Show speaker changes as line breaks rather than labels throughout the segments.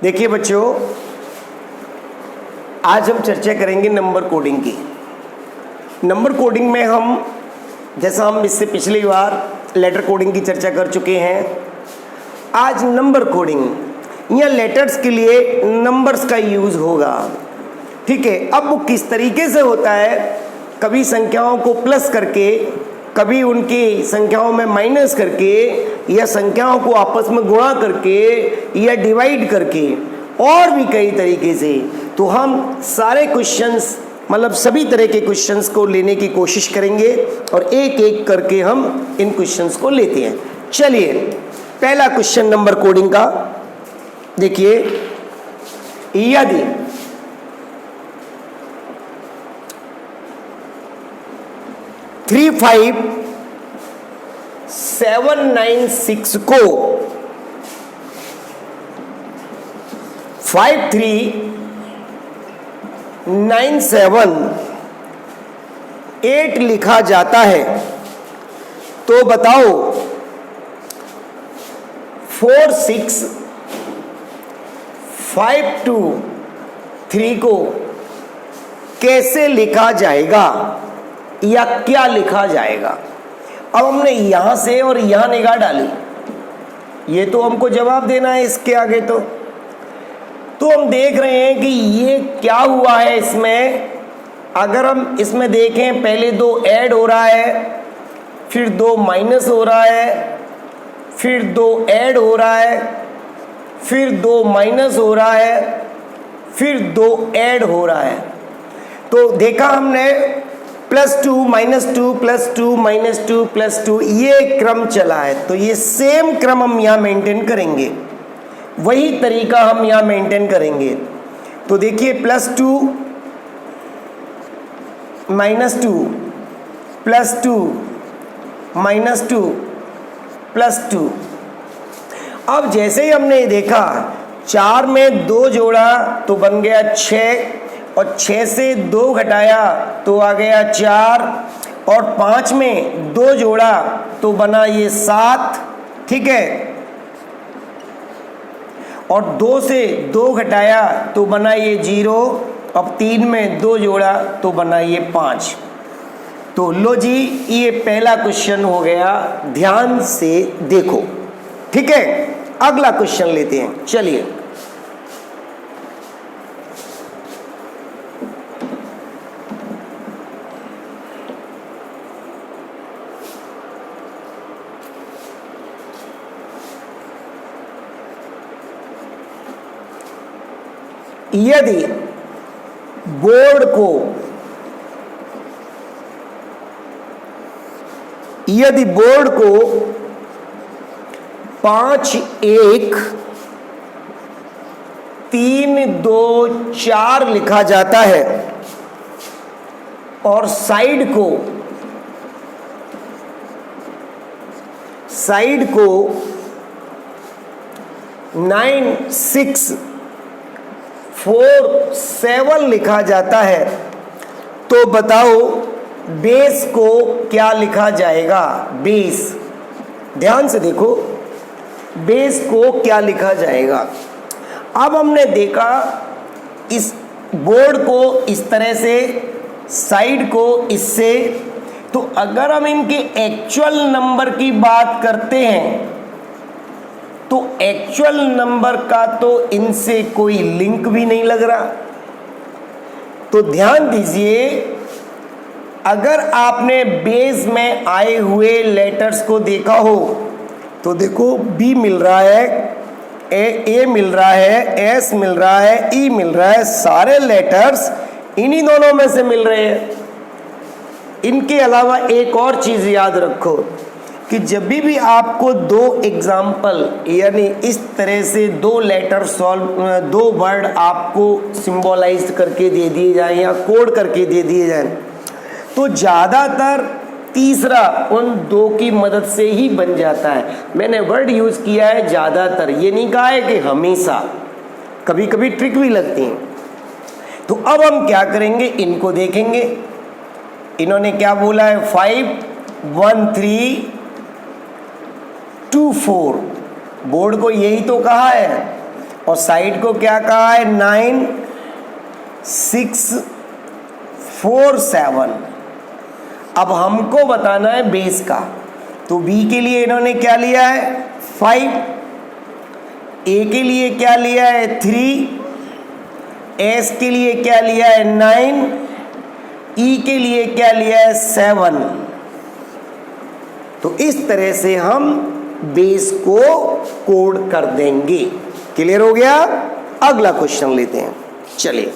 देखिए बच्चों, आज हम चर्चा करेंगे नंबर कोडिंग की। नंबर कोडिंग में जैसा हम इससे पिछली बार लेटर कोडिंग की चर्चा कर चुके हैं, आज नंबर कोडिंग या लेटर्स के लिए नंबर्स का यूज़ होगा। ठीक है, अब वो किस तरीके से होता है, कभी संख्याओं को प्लस करके, कभी उनकी संख्याओं में माइनस करके, या संख्याओं को आपस में गुणा करके, या डिवाइड करके, और भी कई तरीके से। तो हम सारे क्वेश्चंस, मतलब सभी तरह के क्वेश्चंस को लेने की कोशिश करेंगे और एक एक करके हम इन क्वेश्चंस को लेते हैं। चलिए, पहला क्वेश्चन नंबर कोडिंग का देखिए। यदि 35796 को 53978 लिखा जाता है, तो बताओ 46523 को कैसे लिखा जाएगा या क्या लिखा जाएगा। अब हमने यहां से और यहां निगाह डाली, ये तो हमको जवाब देना है इसके आगे। तो हम देख रहे हैं कि ये क्या हुआ है इसमें। अगर हम इसमें देखें, पहले 2 ऐड हो रहा है, फिर 2 माइनस हो रहा है, फिर 2 ऐड हो रहा है, फिर 2 माइनस हो रहा है, फिर 2 ऐड हो रहा है। तो देखा हमने +2 -2 +2 -2 +2, ये क्रम चला है। तो ये सेम क्रम हम यहाँ मेंटेन करेंगे, वही तरीका हम यहाँ मेंटेन करेंगे। तो देखिए +2 -2 +2 -2 +2। अब जैसे ही हमने देखा 4 में 2 जोड़ा तो बन गया 6, और 6 से 2 घटाया तो आ गया 4, और 5 में 2 जोड़ा तो बना ये 7। ठीक है, और 2 से 2 घटाया तो बना ये 0, अब 3 में 2 जोड़ा तो बना ये 5। तो लो जी, ये पहला क्वेश्चन हो गया, ध्यान से देखो। ठीक है, अगला क्वेश्चन लेते हैं। चलिए, यदि बोर्ड को 5 1 3 2 4 लिखा जाता है, और साइड को 9 6 4 7 लिखा जाता है, तो बताओ बेस को क्या लिखा जाएगा। बेस, ध्यान से देखो, बेस को क्या लिखा जाएगा। अब हमने देखा इस बोर्ड को इस तरह से, साइड को इससे। तो अगर हम इनके एक्चुअल नंबर की बात करते हैं, तो एक्चुअल नंबर का तो इनसे कोई लिंक भी नहीं लग रहा। तो ध्यान दीजिए, अगर आपने बेस में आए हुए लेटर्स को देखा हो, तो देखो बी मिल रहा है, ए मिल रहा है, एस मिल रहा है, ई मिल रहा है, सारे लेटर्स इन्हीं दोनों में से मिल रहे हैं। इनके अलावा एक और चीज़ याद रखो कि जब भी आपको 2 एग्जाम्पल, यानी इस तरह से 2 लेटर सॉल्व, 2 वर्ड आपको सिंबलाइज करके दे दिए जाए या कोड करके दे दिए जाए, तो ज़्यादातर तीसरा उन 2 की मदद से ही बन जाता है। मैंने वर्ड यूज़ किया है ज़्यादातर, ये नहीं कहा है कि हमेशा, कभी कभी ट्रिक भी लगती हैं। तो अब हम क्या करेंगे, इनको देखेंगे। इन्होंने क्या बोला है, 5 1 3 2 4, बोर्ड को यही तो कहा है। और साइड को क्या कहा है 9 6 4 7। अब हमको बताना है बेस का, तो बी के लिए इन्होंने क्या लिया है 5, ए के लिए क्या लिया है 3, एस के लिए क्या लिया है 9, ई के लिए क्या लिया है 7। तो इस तरह से हम बेस को कोड कर देंगे। क्लियर हो गया? अगला क्वेश्चन लेते हैं, चलिए।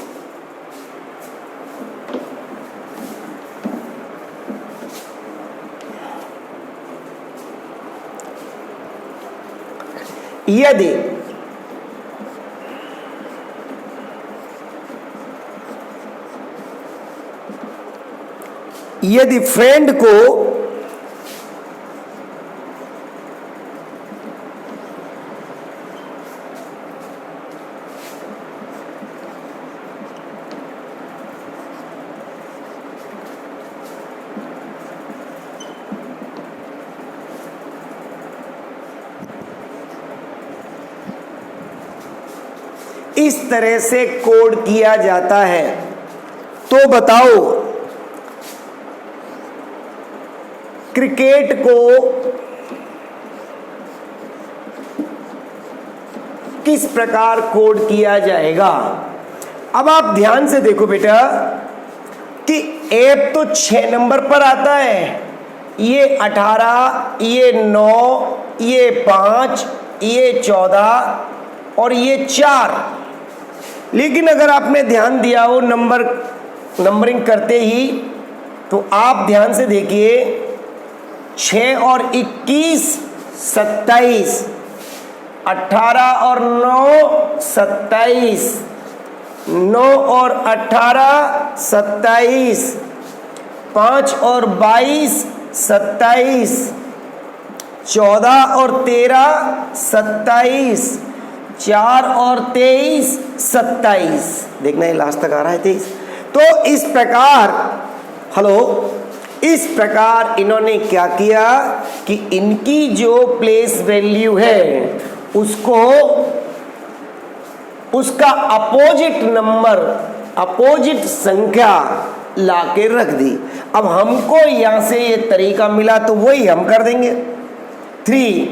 यदि फ्रेंड को इस तरह से कोड किया जाता है, तो बताओ क्रिकेट को किस प्रकार कोड किया जाएगा। अब आप ध्यान से देखो बेटा कि एफ तो 6 नंबर पर आता है, ये 18, ये 9, ये 5, ये 14 और ये 4। लेकिन अगर आपने ध्यान दिया हो नंबरिंग करते ही, तो आप ध्यान से देखिए 6 और 21 27, 18 और 9 27, 9 और 18 27, 5 और 22 27, 14 और 13 27, 4 और 23 27। देखना ये लास्ट तक आ रहा है 23। तो इस प्रकार इन्होंने क्या किया कि इनकी जो प्लेस वैल्यू है उसको उसका अपोजिट संख्या लाके रख दी। अब हमको यहां से ये तरीका मिला तो वही हम कर देंगे। 3,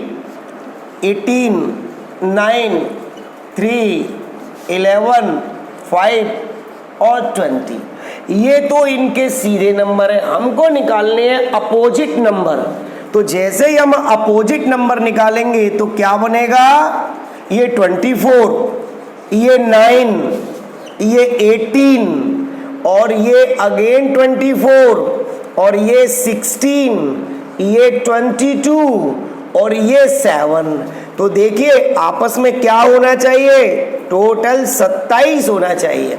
18, 9, 3, 11, 5 और 20। ये तो इनके सीधे नंबर है, हमको निकालने हैं अपोजिट नंबर। तो जैसे ही हम अपोजिट नंबर निकालेंगे तो क्या बनेगा, ये 24, ये 9, ये 18 और ये अगेन 24 और ये 16, ये 22 और ये 7। तो देखिए आपस में क्या होना चाहिए, टोटल 27 होना चाहिए।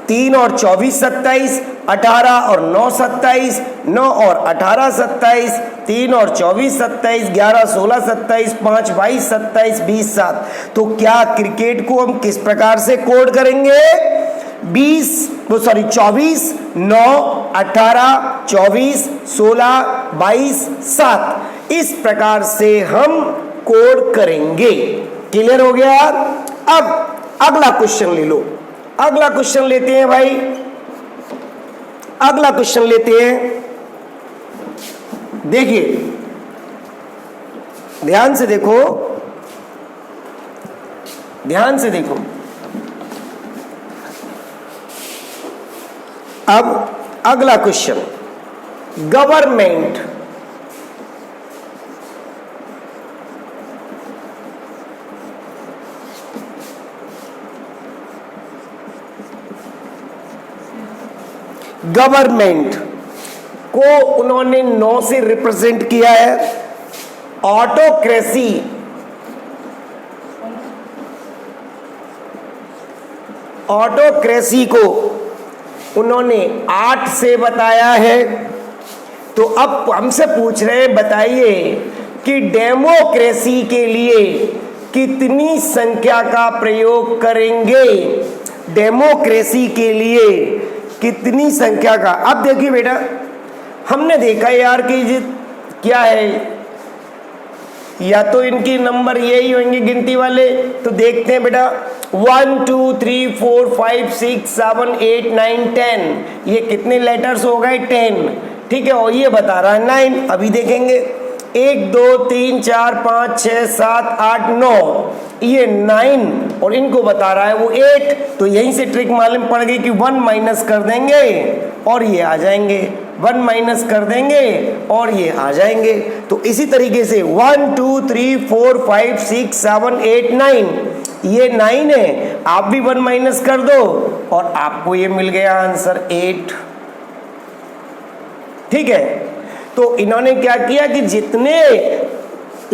3 और 24 27, 18 और 9 27, 9 और 18 27, 3 और 24 27, 11 16 27, 5 22 27, 20 7। तो क्या क्रिकेट को हम किस प्रकार से कोड करेंगे, 24 9 18 24 16 22 7, इस प्रकार से हम कोड करेंगे। क्लियर हो गया? अब अगला क्वेश्चन ले लो। अगला क्वेश्चन लेते हैं भाई, अगला क्वेश्चन लेते हैं। देखिए ध्यान से देखो, ध्यान से देखो। अब अगला क्वेश्चन, गवर्नमेंट को उन्होंने 9 से रिप्रेजेंट किया है। ऑटोक्रेसी को उन्होंने 8 से बताया है। तो अब हमसे पूछ रहे हैं, बताइए कि डेमोक्रेसी के लिए कितनी संख्या का प्रयोग करेंगे, डेमोक्रेसी के लिए कितनी संख्या का। अब देखिए बेटा, हमने देखा यार कि क्या है, या तो इनकी नंबर यही होंगे गिनती वाले। तो देखते हैं बेटा 1 2 3 4 5 6 7 8 9 10, ये कितने लेटर्स हो गए 10, ठीक है। और ये बता रहा है 9। अभी देखेंगे 1 2 3 4 5 6 7 8 9, ये 9 और इनको बता रहा है वो 8। तो यहीं से ट्रिक मालूम पड़ गई कि 1 माइनस कर देंगे और ये आ जाएंगे, 1 माइनस कर देंगे और ये आ जाएंगे। तो इसी तरीके से 1 2 3 4 5 6 7 8 9, ये 9 है, आप भी 1 माइनस कर दो और आपको ये मिल गया आंसर 8, ठीक है। तो इन्होंने क्या किया कि जितने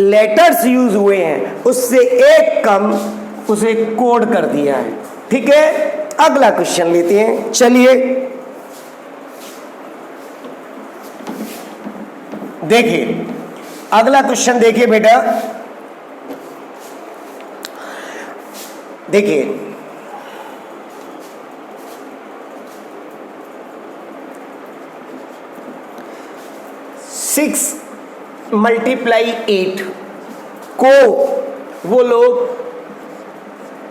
लेटर्स यूज हुए हैं उससे एक कम उसे कोड कर दिया है, ठीक है। अगला क्वेश्चन लेते हैं, चलिए देखिए अगला क्वेश्चन। देखिए बेटा, देखिए 6 मल्टीप्लाई 8 को वो लोग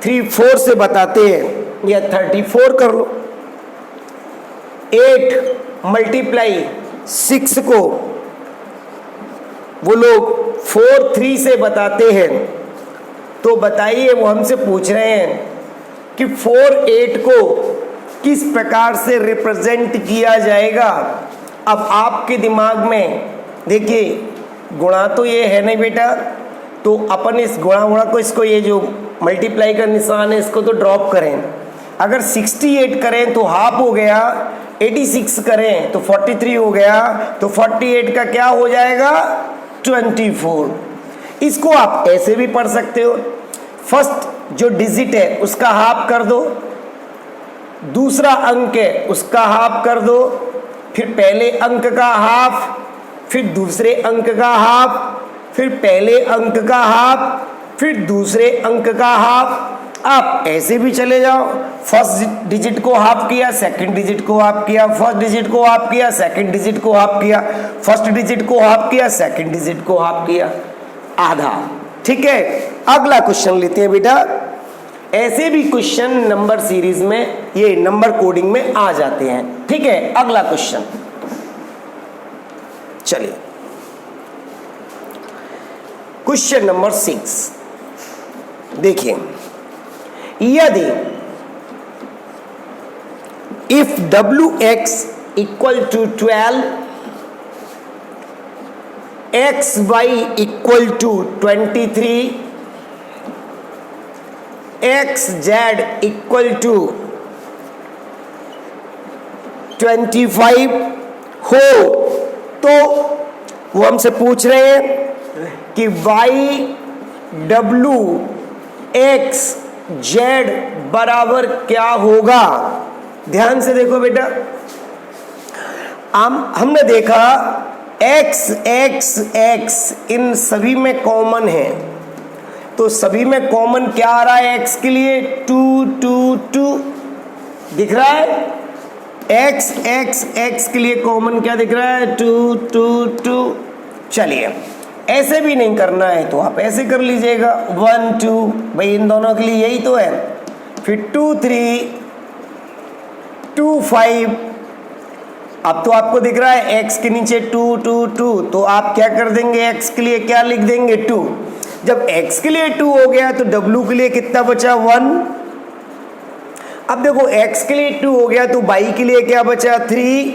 3 4 से बताते हैं या 34 कर लो। 8 मल्टीप्लाई 6 को वो लोग 4 3 से बताते हैं। तो बताइए, वो हमसे पूछ रहे हैं कि 4 8 को किस प्रकार से रिप्रेजेंट किया जाएगा। अब आपके दिमाग में देखिए गुणा तो ये है नहीं बेटा, तो अपन इस गुणा को, इसको ये जो मल्टीप्लाई का निशान है इसको तो ड्रॉप करें। अगर 68 करें तो हाफ हो गया, 86 करें तो 43 हो गया, तो 48 का क्या हो जाएगा 24। इसको आप ऐसे भी पढ़ सकते हो, फर्स्ट जो डिजिट है उसका हाफ कर दो, दूसरा अंक है उसका हाफ कर दो, फिर पहले अंक का हाफ, फिर दूसरे अंक का हाफ, फिर पहले अंक का हाफ, फिर दूसरे अंक का हाफ। आप ऐसे भी चले जाओ, फर्स्ट डिजिट को हाफ किया, सेकंड डिजिट को हाफ किया, फर्स्ट डिजिट को हाफ किया, सेकंड डिजिट को हाफ किया, फर्स्ट डिजिट को हाफ किया, सेकंड डिजिट को हाफ किया, आधा, ठीक है। अगला क्वेश्चन लेते हैं बेटा। ऐसे भी क्वेश्चन नंबर सीरीज में, ये नंबर कोडिंग में आ जाते हैं, ठीक है। अगला क्वेश्चन चलिए, क्वेश्चन नंबर 6 देखिए, यदि if wx equal to 12, xy equal to 23, xz equal to 25 हो, तो वो हमसे पूछ रहे हैं कि y w x z बराबर क्या होगा। ध्यान से देखो बेटा, हमने देखा x x x इन सभी में कॉमन है, तो सभी में कॉमन क्या आ रहा है x के लिए 2 2 2 दिख रहा है। x x x के लिए कॉमन क्या दिख रहा है 2 2 2। चलिए ऐसे भी नहीं करना है तो आप ऐसे कर लीजिएगा 1 2, भाई इन दोनों के लिए यही तो है। फिर 2 3 2 5, अब तो आपको दिख रहा है x के नीचे 2 2 2, तो आप क्या कर देंगे x के लिए क्या लिख देंगे 2। जब x के लिए 2 हो गया तो w के लिए कितना बचा 1। अब देखो x के लिए 2 हो गया तो y के लिए क्या बचा 3।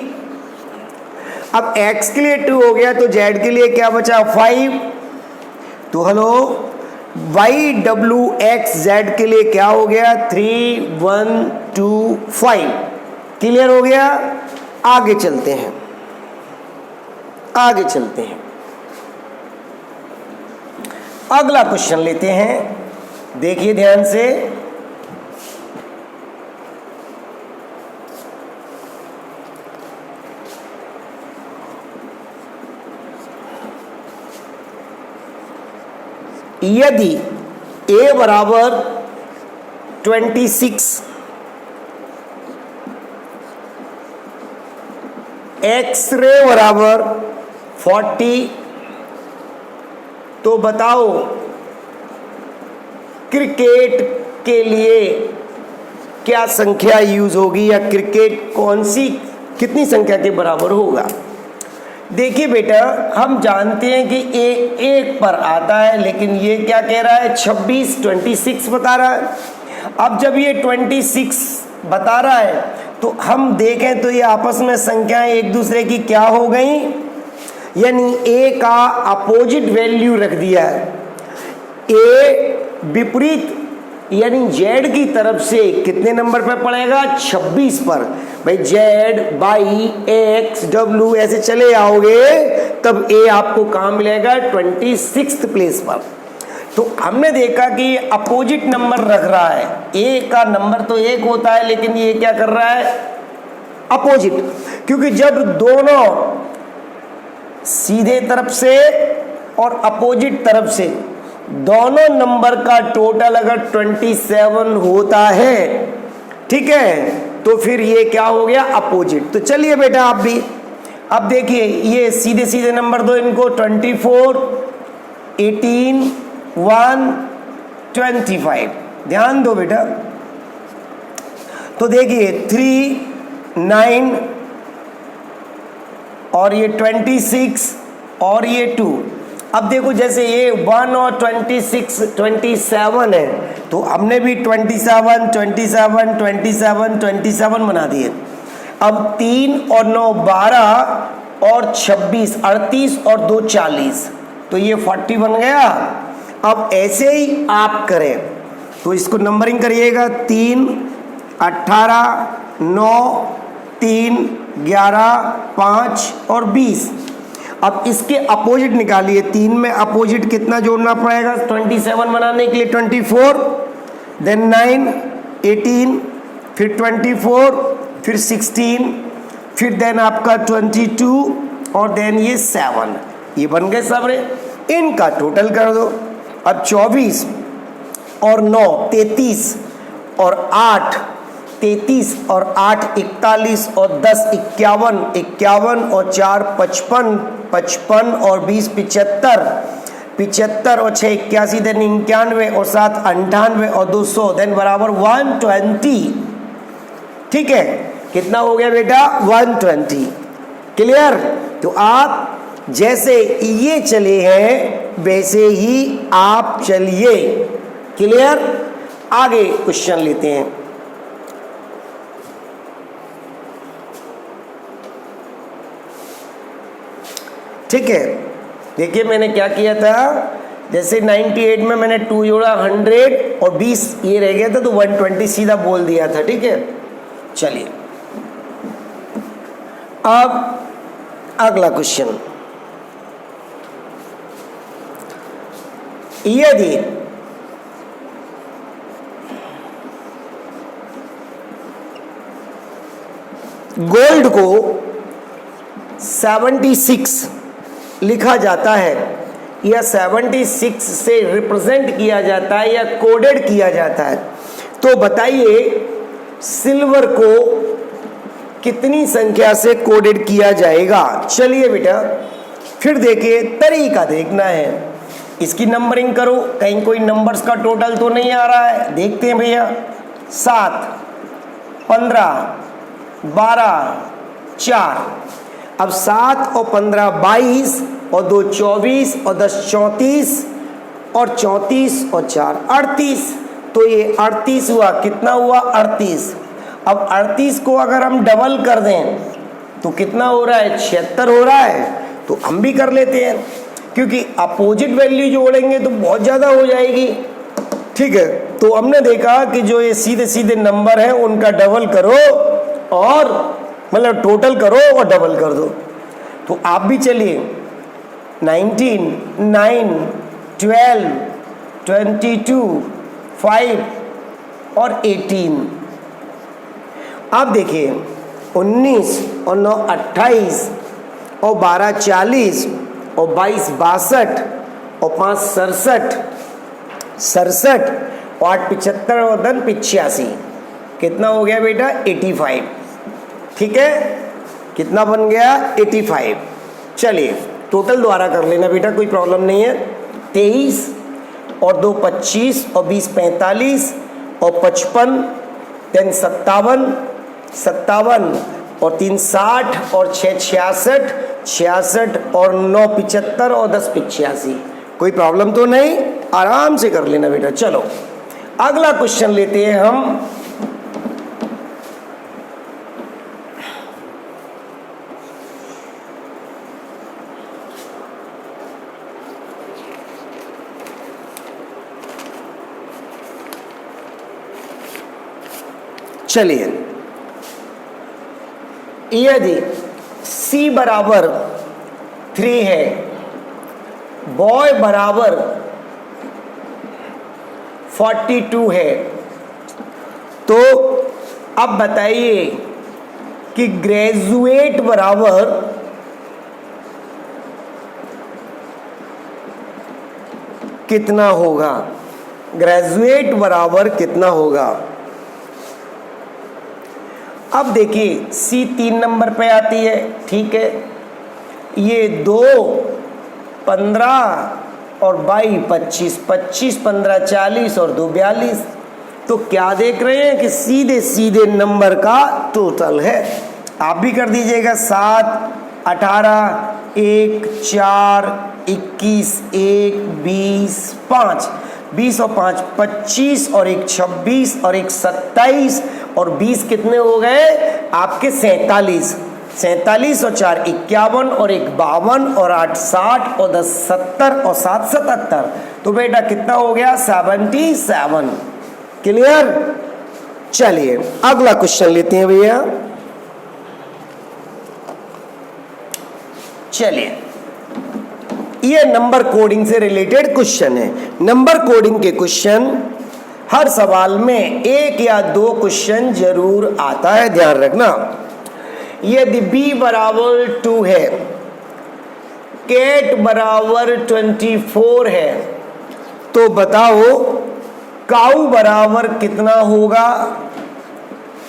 अब x के लिए 2 हो गया तो z के लिए क्या बचा 5। तो hello y w x z के लिए क्या हो गया 3 1 2 5। क्लियर हो गया। आगे चलते हैं, आगे चलते हैं, अगला क्वेश्चन लेते हैं। देखिए ध्यान से, यदि a बराबर 26, एक्स रे बराबर 40, तो बताओ क्रिकेट के लिए क्या संख्या यूज होगी, या क्रिकेट कौन सी कितनी संख्या के बराबर होगा। देखिए बेटा, हम जानते हैं कि ए एक पर आता है, लेकिन ये क्या कह रहा है, 26 बता रहा है। अब जब ये 26 बता रहा है तो हम देखें तो ये आपस में संख्याएं एक दूसरे की क्या हो गई, यानी ए का अपोजिट वैल्यू रख दिया है। ए विपरीत यानी जेड की तरफ से कितने नंबर पर पड़ेगा, 26 पर। भाई जेड बाई एक्स डब्ल्यू ऐसे चले आओगे तब ए आपको कहाँ मिलेगा, 26th प्लेस पर। तो हमने देखा कि अपोजिट नंबर रख रहा है, ए का नंबर तो एक होता है, लेकिन ये क्या कर रहा है, अपोजिट। क्योंकि जब दोनों सीधे तरफ से और अपोजिट तरफ से दोनों नंबर का टोटल अगर 27 होता है, ठीक है, तो फिर ये क्या हो गया, अपोजिट। तो चलिए बेटा आप भी अब देखिए, ये सीधे सीधे नंबर दो इनको, 24, 18, 1, 25। ध्यान दो बेटा। तो देखिए 3, 9 और ये 26 और ये 2। अब देखो जैसे ये 1 और 26 27 है, तो हमने भी 27 27 27 27 बना दिए। अब 3 और 9 12 और 26 38 और 2 40, तो ये 40 बन गया। अब ऐसे ही आप करें तो इसको नंबरिंग करिएगा, 3 18 9 3 11 5 और 20। अब इसके अपोजिट निकालिए, 3 में अपोजिट कितना जोड़ना पड़ेगा 27 बनाने के लिए, 24, देन 9 18, फिर 24, फिर 16, फिर देन आपका 22 और देन ये 7। ये बन गए सारे, इनका टोटल कर दो। अब 24 और 9 33 और 8 33 और 8 41 और 10 51 51 और 4 55 55 और 20 75 75 और 6 81 देन 91 और 7 98 और 200 देन बराबर 120। ठीक है, कितना हो गया बेटा, 120। क्लियर। तो आप जैसे ये चले हैं वैसे ही आप चलिए। क्लियर। आगे क्वेश्चन लेते हैं। ठीक है, देखिए मैंने क्या किया था, जैसे 98 में मैंने 2 जोड़ा 100 और 20 ये रह गया था, तो 120 सीधा बोल दिया था। ठीक है, चलिए अब अगला क्वेश्चन। यदि गोल्ड को 76 लिखा जाता है या 76 से रिप्रेजेंट किया जाता है या कोडेड किया जाता है, तो बताइए सिल्वर को कितनी संख्या से कोडेड किया जाएगा। चलिए बेटा फिर देखिए, तरीका देखना है। इसकी नंबरिंग करो, कहीं कोई नंबर्स का टोटल तो नहीं आ रहा है। देखते हैं भैया, 7 15 12 4। अब 7 और 15 22 और 2 24 और 10 34 और 34 और 4 38। तो ये 38 हुआ, कितना हुआ 38। अब 38 को अगर हम डबल कर दें तो कितना हो रहा है, 76 हो रहा है। तो हम भी कर लेते हैं, क्योंकि अपोजिट वैल्यू जोड़ेंगे तो बहुत ज़्यादा हो जाएगी। ठीक है, तो हमने देखा कि जो ये सीधे सीधे नंबर हैं उनका डबल करो, और मतलब टोटल करो और डबल कर दो। तो आप भी चलिए, 19 9 12 22 5 और 18। अब देखिए 19 और 9 28 और 12 40 और 22 62 और 5 67 67 और 8 75 और 10 85। कितना हो गया बेटा, 85। ठीक है, कितना बन गया, 85। चलिए टोटल द्वारा कर लेना बेटा, कोई प्रॉब्लम नहीं है। 23 और 2 25 और 20 45 और 55, देन 57 57 और 3 60 और 6 66 66 और 9 75 और 10 85। कोई प्रॉब्लम तो नहीं, आराम से कर लेना बेटा। चलो अगला क्वेश्चन लेते हैं हम। चलिए, यदि C बराबर 3 है, बॉय बराबर 42 है, तो अब बताइए कि ग्रेजुएट बराबर कितना होगा? ग्रेजुएट बराबर कितना होगा? अब देखिए C 3 नंबर पे आती है, ठीक है। ये 2 15 और 22 25, 25 15 40 और 2 42। तो क्या देख रहे हैं कि सीधे सीधे नंबर का टोटल है। आप भी कर दीजिएगा। 7 18 1 4 21 1 20 5, 20 और 5 25 और 1 26 और 1 27 और 20 कितने हो गए आपके? 47। 47 और 4 51 और 1 52 और 8 60 और 10 70 और 7 77। तो बेटा कितना हो गया? 77। क्लियर? चलिए अगला क्वेश्चन लेते हैं भैया। चलिए, ये नंबर कोडिंग से रिलेटेड क्वेश्चन है। नंबर कोडिंग के क्वेश्चन हर सवाल में 1 या 2 क्वेश्चन जरूर आता है, ध्यान रखना। यदि b बराबर 2 है, कैट बराबर 24 है, तो बताओ काऊ बराबर कितना होगा?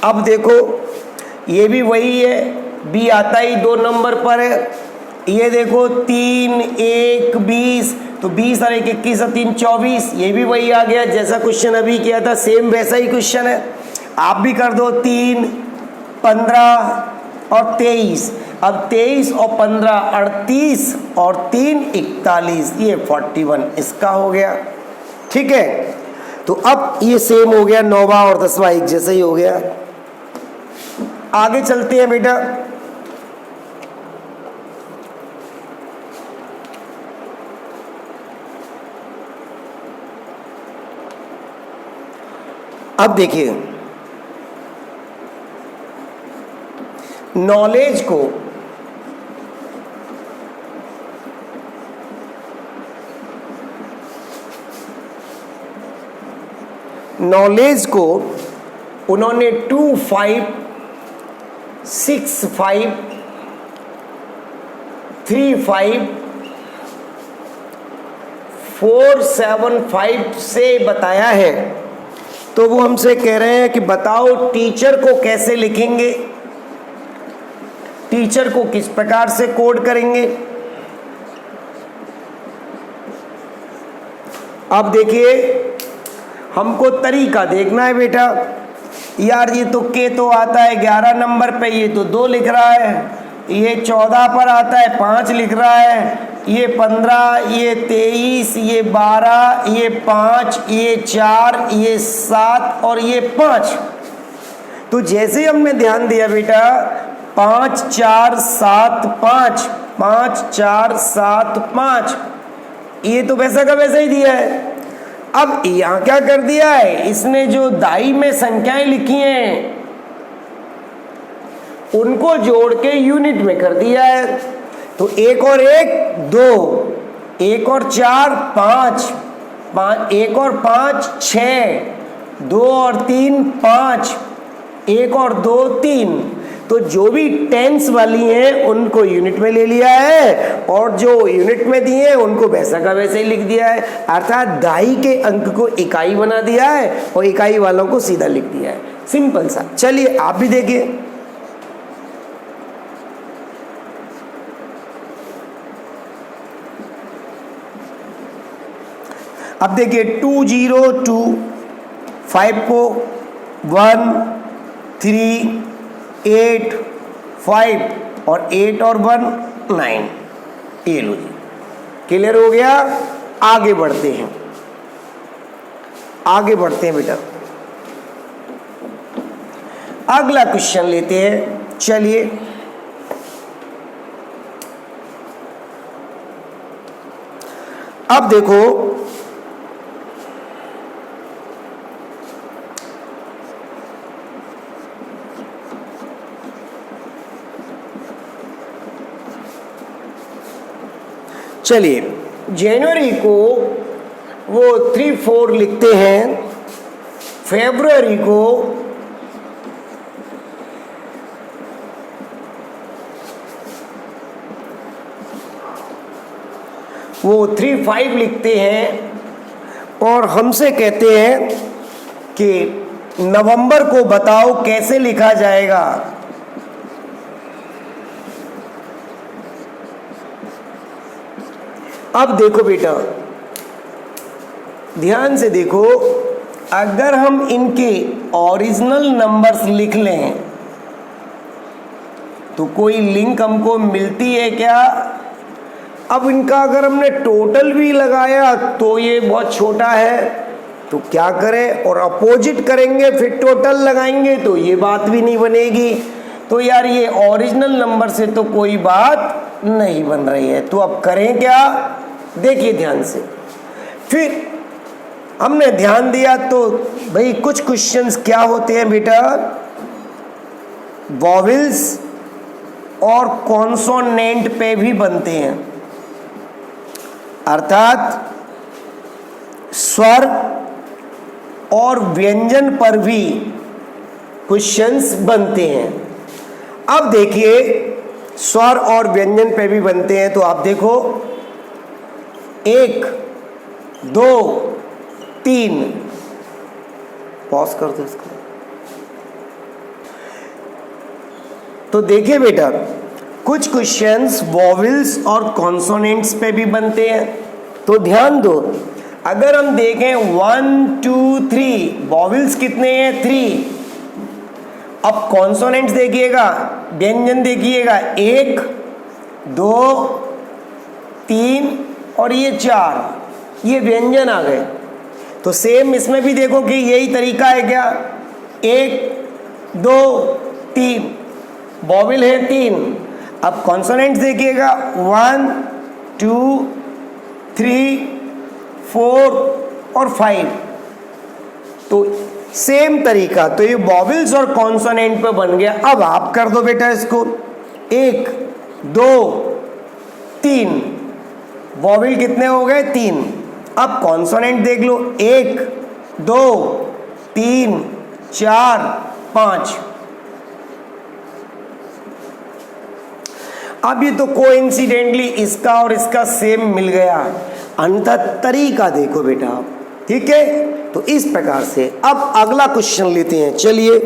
अब देखो ये भी वही है, b आता ही 2 नंबर पर है। ये देखो 3 1 20, तो 20 और 1 21 और 3 24, ये भी वही आ गया जैसा क्वेश्चन अभी किया था, सेम वैसा ही क्वेश्चन है। आप भी कर दो 3 15 और 23। अब 23 और 15 38 और 3 41, ये 41 इसका हो गया। ठीक है, तो अब ये सेम हो गया, 9वां और 10वां एक जैसा ही हो गया। आगे चलते हैं बेटा। अब देखिए, नॉलेज को उन्होंने 2 5 6 5 3 5 4 7 5 से बताया है। तो वो हमसे कह रहे हैं कि बताओ टीचर को कैसे लिखेंगे, टीचर को किस प्रकार से कोड करेंगे। अब देखिए, हमको तरीका देखना है बेटा। यार ये तो के तो आता है 11 नंबर पे, ये तो 2 लिख रहा है। ये 14 पर आता है 5 लिख रहा है। ये 15, ये 23, ये 12, ये 5, ये 4, ये 7 और ये 5। तो जैसे हमने ध्यान दिया बेटा, 5 4 7 5, 5 4 7 5, ये तो वैसा का वैसा ही दिया है। अब यहाँ क्या कर दिया है इसने, जो दाई में संख्याएं लिखी हैं उनको जोड़ के यूनिट में कर दिया है। तो 1 और 1 2, 1 और 4 5, 1 और 5 6, 2 और 3 5, 1 और 2 3। तो जो भी टेंस वाली हैं उनको यूनिट में ले लिया है और जो यूनिट में दिए हैं उनको वैसा का वैसे ही लिख दिया है। अर्थात दाई के अंक को इकाई बना दिया है और इकाई वालों को सीधा लिख दिया है। सिंपल सा। चलिए आप भी देखिए। अब देखिए 2 0 2, 5 को 1 3 8 5 और 8 और 1 9। ये लो जी, क्लियर हो गया। आगे बढ़ते हैं, आगे बढ़ते हैं बेटा, अगला क्वेश्चन लेते हैं। चलिए अब देखो चलिए जनवरी को वो 3 4 लिखते हैं, फरवरी को वो 3 5 लिखते हैं और हमसे कहते हैं कि नवंबर को बताओ कैसे लिखा जाएगा। अब देखो बेटा, ध्यान से देखो, अगर हम इनके ओरिजिनल नंबर्स लिख लें तो कोई लिंक हमको मिलती है क्या? अब इनका अगर हमने टोटल भी लगाया तो ये बहुत छोटा है, तो क्या करें, और अपोजिट करेंगे फिर टोटल लगाएंगे तो ये बात भी नहीं बनेगी। तो यार ये ओरिजिनल नंबर से तो कोई बात नहीं बन रही है, तो अब करें क्या? देखिए ध्यान से, फिर हमने ध्यान दिया तो भाई कुछ क्वेश्चंस क्या होते हैं बेटा, वॉवेल्स और कॉन्सोनेंट पे भी बनते हैं, अर्थात स्वर और व्यंजन पर भी क्वेश्चंस बनते हैं। अब देखिए स्वर और व्यंजन पे भी बनते हैं, तो आप देखो 1 2 3, पॉज कर दो इसको। तो देखिए बेटा, कुछ क्वेश्चंस वॉवेल्स और कॉन्सोनेंट्स पे भी बनते हैं, तो ध्यान दो। अगर हम देखें 1 2 3, वॉवेल्स कितने हैं? 3। अब कॉन्सोनेंट्स देखिएगा, व्यंजन देखिएगा, 1 2 3 और ये 4, ये व्यंजन आ गए। तो सेम इसमें भी देखो कि यही तरीका है क्या, 1 2 3, वॉवेल है 3। अब कॉन्सोनेंट्स देखिएगा 1 2 3 4 और 5, तो सेम तरीका, तो ये वॉवेल्स और कॉन्सोनेंट पे बन गया। अब आप कर दो बेटा इसको, 1 2 3, वॉवेल कितने हो गए? 3। अब कॉन्सोनेंट देख लो, 1 2 3 4 5। अब ये तो कोइंसिडेंटली इसका और इसका सेम मिल गया, अंततः तरीका देखो बेटा आप, ठीक है। तो इस प्रकार से अब अगला क्वेश्चन लेते हैं। चलिए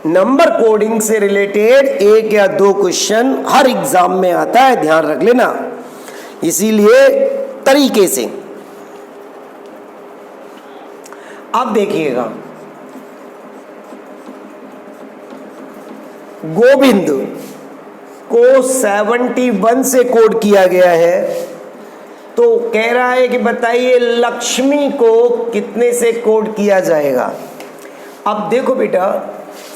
नंबर कोडिंग से रिलेटेड 1 या 2 क्वेश्चन हर एग्जाम में आता है, ध्यान रख लेना, इसीलिए तरीके से। अब देखिएगा, गोविंद को 71 से कोड किया गया है, तो कह रहा है कि बताइए लक्ष्मी को कितने से कोड किया जाएगा। अब देखो बेटा,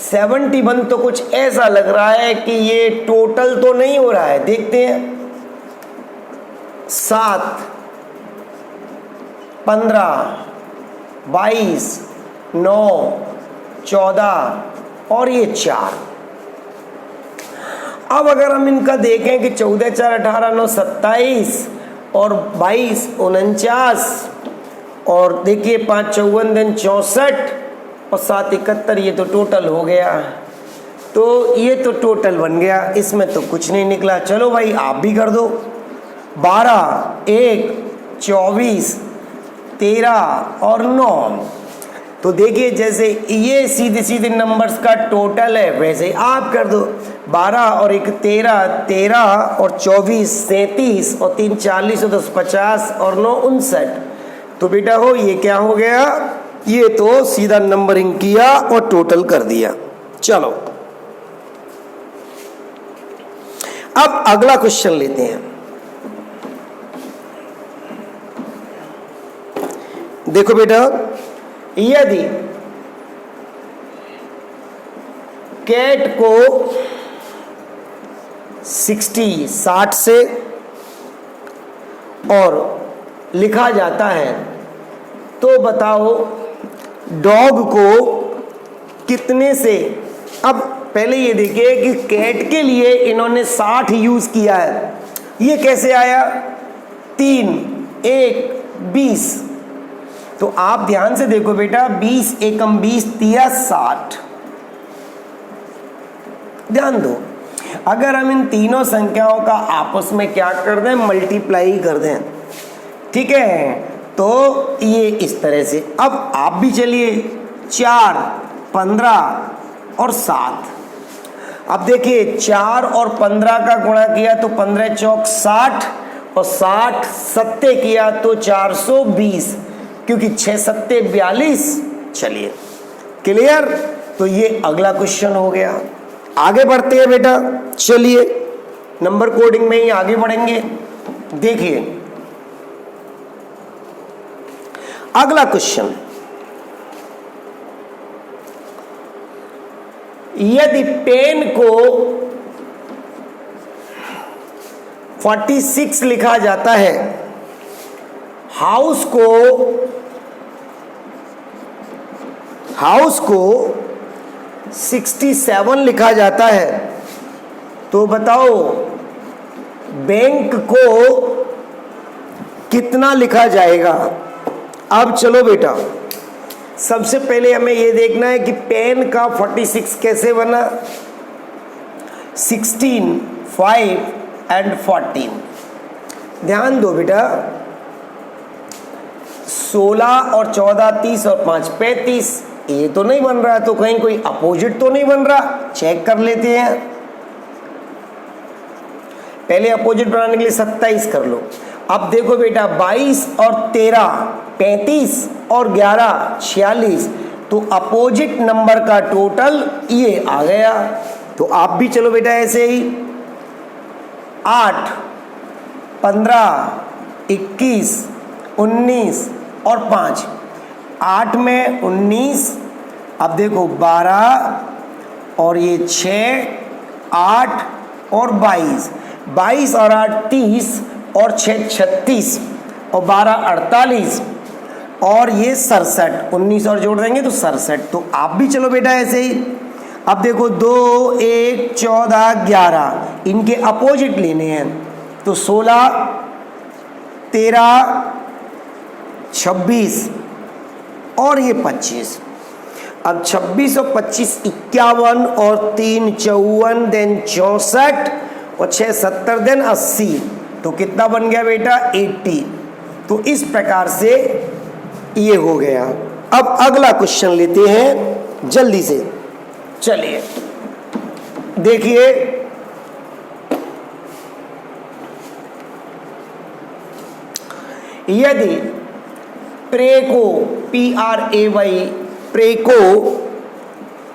71 तो कुछ ऐसा लग रहा है कि ये टोटल तो नहीं हो रहा है, देखते हैं। 7 15 22 9 14 और ये 4। अब अगर हम इनका देखें कि 14 4 18 9 27 और 22 49 और देखिए 5 54 दिन 64 और 7 71, ये तो टोटल हो गया। तो ये तो टोटल बन गया, इसमें तो कुछ नहीं निकला। चलो भाई आप भी कर दो, 12 1 24 13 और 9। तो देखिए जैसे ये सीधे सीधे नंबर्स का टोटल है, वैसे ही आप कर दो। 12 और 1 13, 13 और 24 37 और 3 40 और 10 50 और 9 59। तो बेटा हो ये क्या हो गया, ये तो सीधा नंबरिंग किया और टोटल कर दिया। चलो अब अगला क्वेश्चन लेते हैं। देखो बेटा, यदि कैट को 60 से और लिखा जाता है तो बताओ डॉग को कितने से। अब पहले ये देखिए कि कैट के लिए इन्होंने 60 यूज किया है, ये कैसे आया, 3 1 20। तो आप ध्यान से देखो बेटा, 20 एकम 20 तिया 60। ध्यान दो, अगर हम इन तीनों संख्याओं का आपस में क्या कर दें, मल्टीप्लाई कर दें, ठीक है, तो ये इस तरह से। अब आप भी चलिए 4 15 और 7। अब देखिए 4 और 15 का गुणा किया तो 15 चौक 60 और 60 सत्ते किया तो 420, क्योंकि 6 सत्ते 42। चलिए क्लियर। तो ये अगला क्वेश्चन हो गया। आगे बढ़ते हैं बेटा, चलिए नंबर कोडिंग में ही आगे बढ़ेंगे। देखिए अगला क्वेश्चन, यदि पेन को 46 लिखा जाता है, हाउस को 67 लिखा जाता है, तो बताओ बैंक को कितना लिखा जाएगा। अब चलो बेटा, सबसे पहले हमें यह देखना है कि पेन का 46 कैसे बना। 16 5 एंड 14। ध्यान दो बेटा, 16 और 14 30 और 5 35। ये तो नहीं बन रहा, तो कहीं कोई अपोजिट तो नहीं बन रहा, चेक कर लेते हैं। पहले अपोजिट बनाने के लिए 27 कर लो। अब देखो बेटा, 22 और 13 35 और 11 46। तो अपोजिट नंबर का टोटल ये आ गया। तो आप भी चलो बेटा ऐसे ही 8 15 21 19 और 5। 8 में 19, अब देखो 12 और ये 6 8 और 22 और 8 30 और 6 36 और 12 48 और ये 67। 19 और जोड़ देंगे तो 67। तो आप भी चलो बेटा ऐसे ही। अब देखो 2 1 14 11, इनके अपोजिट लेने हैं, तो 16 13 26 और ये 25। अब 26 और 25 51 और 3 54 देन 64 और 6 70 देन 80। तो कितना बन गया बेटा 80। तो इस प्रकार से ये हो गया। अब अगला क्वेश्चन लेते हैं जल्दी से। चलिए देखिए, यदि प्रेको प्रेको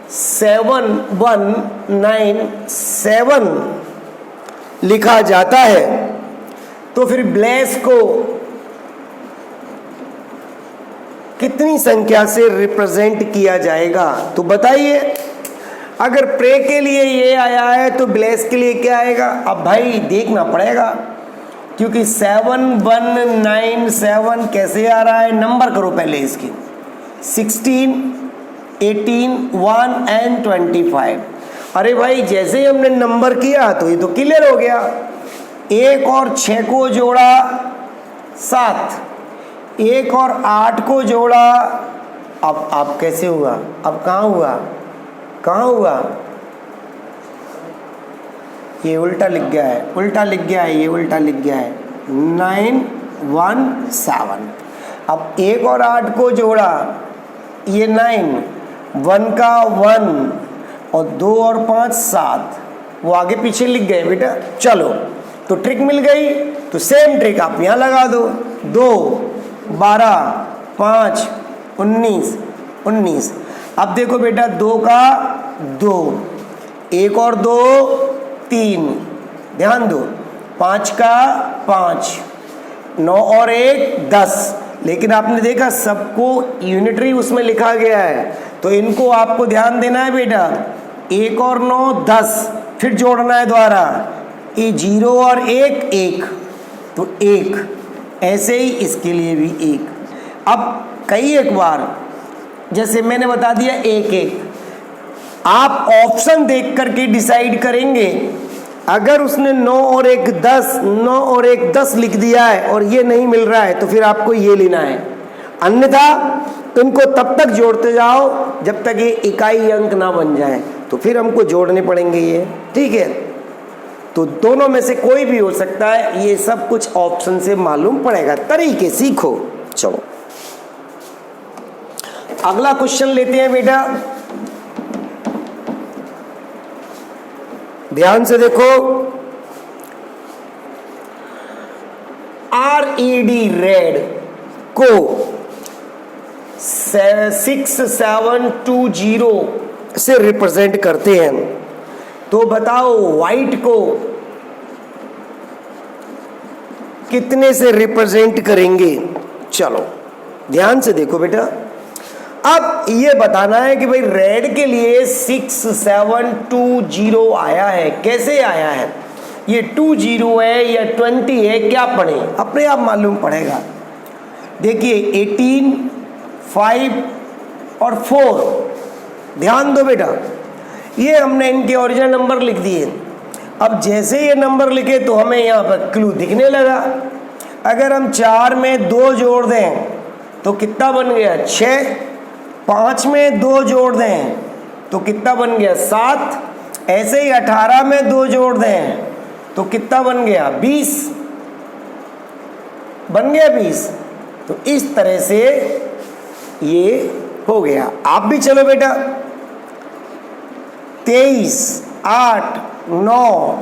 7197 लिखा जाता है, तो फिर ब्लेस को कितनी संख्या से रिप्रेजेंट किया जाएगा। तो बताइए, अगर प्रे के लिए ये आया है तो ब्लेस के लिए क्या आएगा। अब भाई देखना पड़ेगा, क्योंकि 7197 कैसे आ रहा है, नंबर करो पहले इसकी। 16 18 1 एंड 25। अरे भाई जैसे ही हमने नंबर किया तो ये तो क्लियर हो गया। 1 और 6 को जोड़ा 7, 1 और 8 को जोड़ा, अब कैसे हुआ, अब कहाँ हुआ, ये उल्टा लिख गया है, ये उल्टा लिख गया है 917। अब 1 और 8 को जोड़ा ये 9, 1 का 1 और 2 और 5 7, वो आगे पीछे लिख गए बेटा। चलो तो ट्रिक मिल गई, तो सेम ट्रिक आप यहाँ लगा दो। 2 12 5 19 19। अब देखो बेटा 2 का 2, 1 और 2 3, ध्यान दो, 5 का 5, 9 और 1 10। लेकिन आपने देखा सबको यूनिटरी उसमें लिखा गया है, तो इनको आपको ध्यान देना है बेटा। 1 और 9 10, फिर जोड़ना है द्वारा, ये 0 और 1 1, तो 1। ऐसे ही इसके लिए भी 1। अब कई एक बार जैसे मैंने बता दिया 1 1, आप ऑप्शन देख करके डिसाइड करेंगे। अगर उसने 9 और 1 10, 9 और 1 10 लिख दिया है और ये नहीं मिल रहा है, तो फिर आपको ये लेना है। अन्यथा इनको तब तक जोड़ते जाओ जब तक ये इकाई अंक ना बन जाए, तो फिर हमको जोड़ने पड़ेंगे ये, ठीक है। तो दोनों में से कोई भी हो सकता है, ये सब कुछ ऑप्शन से मालूम पड़ेगा। तरीके सीखो। चलो अगला क्वेश्चन लेते हैं बेटा, ध्यान से देखो। RED रेड को 6720 से रिप्रेजेंट करते हैं, तो बताओ व्हाइट को कितने से रिप्रेजेंट करेंगे। चलो ध्यान से देखो बेटा, अब ये बताना है कि भाई रेड के लिए 6720 आया है, कैसे आया है, ये 20 है या 20 है, क्या पढ़े, अपने आप मालूम पड़ेगा। देखिए 18 5 और 4, ध्यान दो बेटा, ये हमने इनके ओरिजिनल नंबर लिख दिए। अब जैसे ये नंबर लिखे तो हमें यहाँ पर क्लू दिखने लगा। अगर हम 4 में 2 जोड़ दें तो कितना बन गया 6, 5 में 2 जोड़ दें तो कितना बन गया 7, ऐसे ही 18 में 2 जोड़ दें तो कितना बन गया 20, बन गया 20। तो इस तरह से ये हो गया। आप भी चलो बेटा, 23 8 9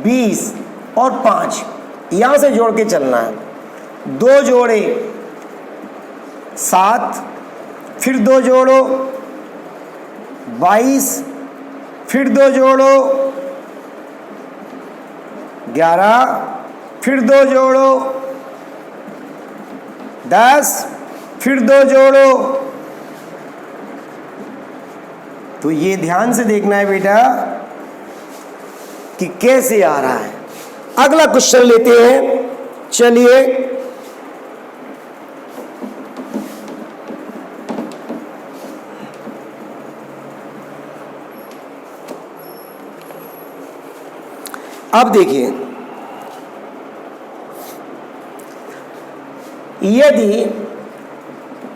20 और 5 यहां से जोड़ के चलना है। 2 जोड़े 7, फिर 2 जोड़ो 22, फिर 2 जोड़ो 11, फिर 2 जोड़ो 10, फिर 2 जोड़ो। तो ये ध्यान से देखना है बेटा कि कैसे आ रहा है। अगला क्वेश्चन लेते हैं, चलिए। अब देखिए, यदि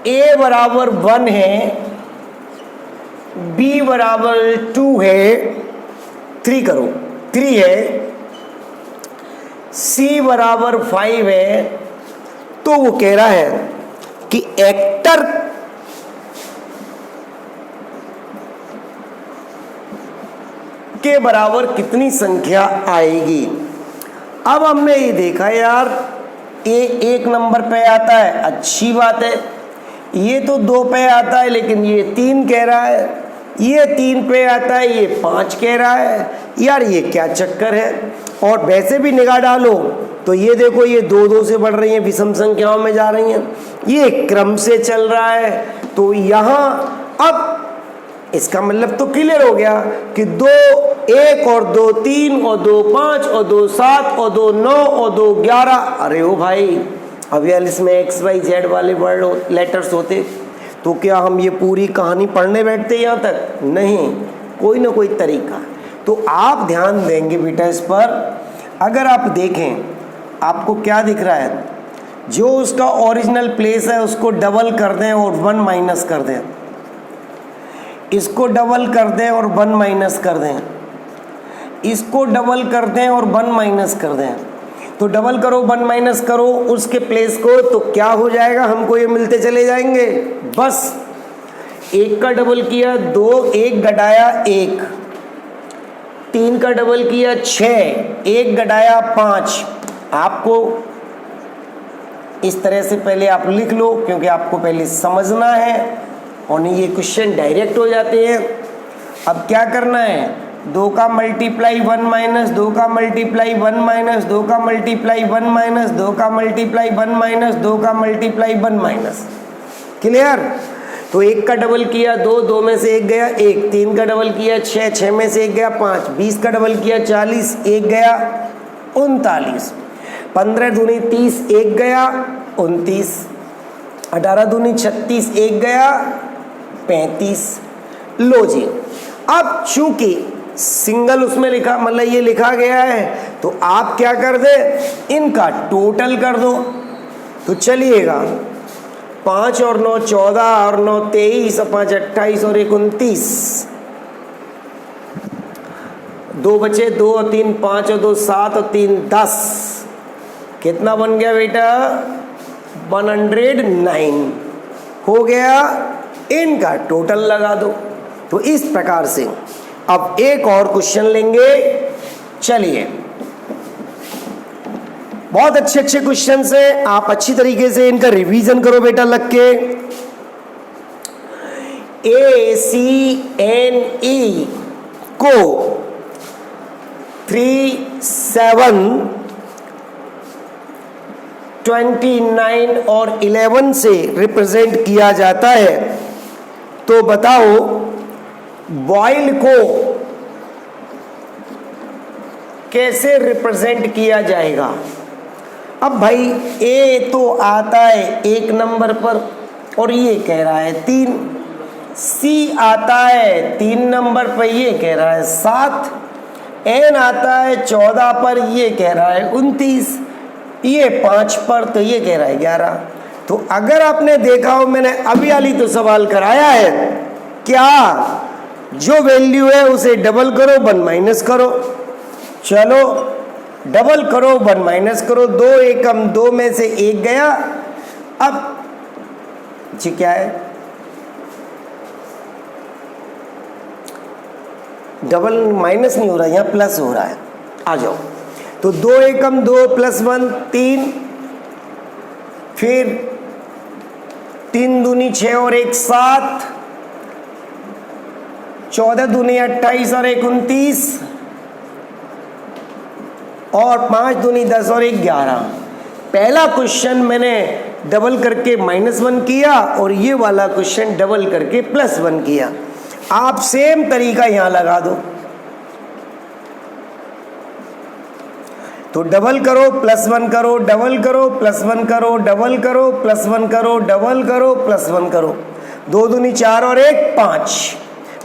a बराबर 1 है, b बराबर 2 है, 3 करो 3 है, c बराबर 5 है, तो वो कह रहा है कि एक्टर के बराबर कितनी संख्या आएगी। अब हमने ये देखा यार, ये 1 नंबर पे आता है, अच्छी बात है। ये तो 2 पे आता है, लेकिन ये 3 कह रहा है। ये 3 पे आता है, ये 5 कह रहा है। यार ये क्या चक्कर है। और वैसे भी निगाह डालो तो ये देखो, ये 2-2 से बढ़ रही हैं, विषम संख्याओं में जा रही हैं, ये क्रम से चल रहा है। तो यहाँ अब इसका मतलब तो क्लियर हो गया कि 2 1 और 2 3 और 2 5 और 2 7 और 2 9 और 2 11। अरे ओ भाई, अब यार इसमें XYZ वाले वर्ड लेटर्स होते तो क्या हम ये पूरी कहानी पढ़ने बैठते यहाँ तक? नहीं, कोई ना कोई तरीका। तो आप ध्यान देंगे बेटा इस पर। अगर आप देखें, आपको क्या दिख रहा है, जो उसका ओरिजिनल प्लेस है उसको डबल कर दें और 1 माइनस कर दें, इसको डबल कर दें और 1 माइनस कर दें, इसको डबल कर दें और 1 माइनस कर दें। तो डबल करो 1 माइनस करो उसके प्लेस को, तो क्या हो जाएगा, हमको ये मिलते चले जाएंगे। बस 1 का डबल किया 2, 1 घटाया 1, 3 का डबल किया 6, 1 घटाया 5। आपको इस तरह से पहले आप लिख लो, क्योंकि आपको पहले समझना है और नहीं ये क्वेश्चन डायरेक्ट हो जाते हैं। अब क्या करना है, 2 का मल्टीप्लाई 1 माइनस 2 का मल्टीप्लाई 1 माइनस 2 का मल्टीप्लाई 1 माइनस 2 का मल्टीप्लाई 1 माइनस 2 का मल्टीप्लाई 1 माइनस। क्लियर? तो 1 का डबल किया 2, 2 में से 1 गया 1, 3 का डबल किया 6, 6 में से 1 गया 5, 20 का डबल किया 40, 1 गया 39, 15 दूनी 30, 1 गया 29, 18 दूनी 36, 1 गया 35। लो जी, अब चूंकि सिंगल उसमें लिखा, मतलब ये लिखा गया है, तो आप क्या कर दे, इनका टोटल कर दो। तो चलिएगा 5 और 9 14 और 9 23 और 5 28 और 1 29, 2 बचे 2 और 3 5 और 2 7 और 3 10। कितना बन गया बेटा? 109 हो गया। इनका टोटल लगा दो। तो इस प्रकार से अब एक और क्वेश्चन लेंगे। चलिए, बहुत अच्छे अच्छे क्वेश्चन है, आप अच्छी तरीके से इनका रिवीजन करो बेटा लग के। ACNE को 3, 7, 29 और 11 से रिप्रेजेंट किया जाता है। तो बताओ बॉयल को कैसे रिप्रेजेंट किया जाएगा? अब भाई ए तो आता है 1 नंबर पर और ये कह रहा है 3, सी आता है 3 नंबर पर, ये कह रहा है 7, एन आता है 14 पर, ये कह रहा है 29, ये 5 पर, तो ये कह रहा है 11। तो अगर आपने देखा हो, मैंने अभी वाली तो सवाल कराया है, क्या जो वैल्यू है उसे डबल करो 1 माइनस करो। चलो डबल करो 1 माइनस करो, 2 एकम 2 में से 1 गया। अब जी क्या है, डबल माइनस नहीं हो रहा, यहाँ प्लस हो रहा है। आ जाओ, तो 2 एकम 2 प्लस 1 3, फिर 3 दूनी 6 और 1 7, 14 दूनी 28 और 1 29, और 5 दूनी 10 और 1 11। पहला क्वेश्चन मैंने डबल करके -1 किया और ये वाला क्वेश्चन डबल करके +1 किया। आप सेम तरीका यहां लगा दो। तो डबल करो +1 करो, डबल करो +1 करो, डबल करो +1 करो, डबल करो +1 करो। 2 दूनी 4 और 1 5,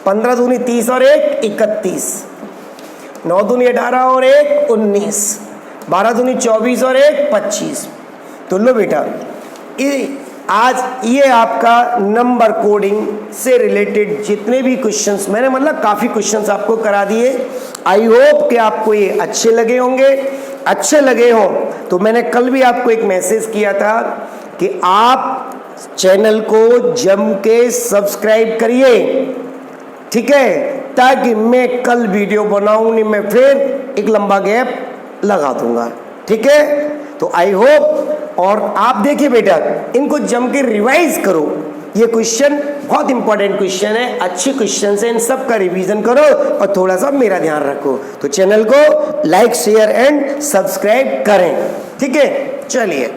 15 दूनी 30 और 1 31, 9 दूनी 18 और 1 19, 12 दूनी 24 और 1 25। तो लो बेटा, आज ये आपका नंबर कोडिंग से रिलेटेड जितने भी क्वेश्चंस मैंने, मतलब काफ़ी क्वेश्चंस आपको करा दिए। आई होप कि आपको ये अच्छे लगे होंगे। अच्छे लगे हो तो मैंने कल भी आपको एक मैसेज किया था कि आप चैनल को जम के सब्सक्राइब करिए, ठीक है, ताकि मैं कल वीडियो बनाऊं नहीं, मैं फिर एक लंबा गैप लगा दूंगा, ठीक है। तो आई होप, और आप देखिए बेटा, इनको जम के रिवाइज करो। ये क्वेश्चन बहुत इंपॉर्टेंट क्वेश्चन है, अच्छे क्वेश्चन है, इन सब का रिवीजन करो और थोड़ा सा मेरा ध्यान रखो। तो चैनल को लाइक शेयर एंड सब्सक्राइब करें, ठीक है। चलिए।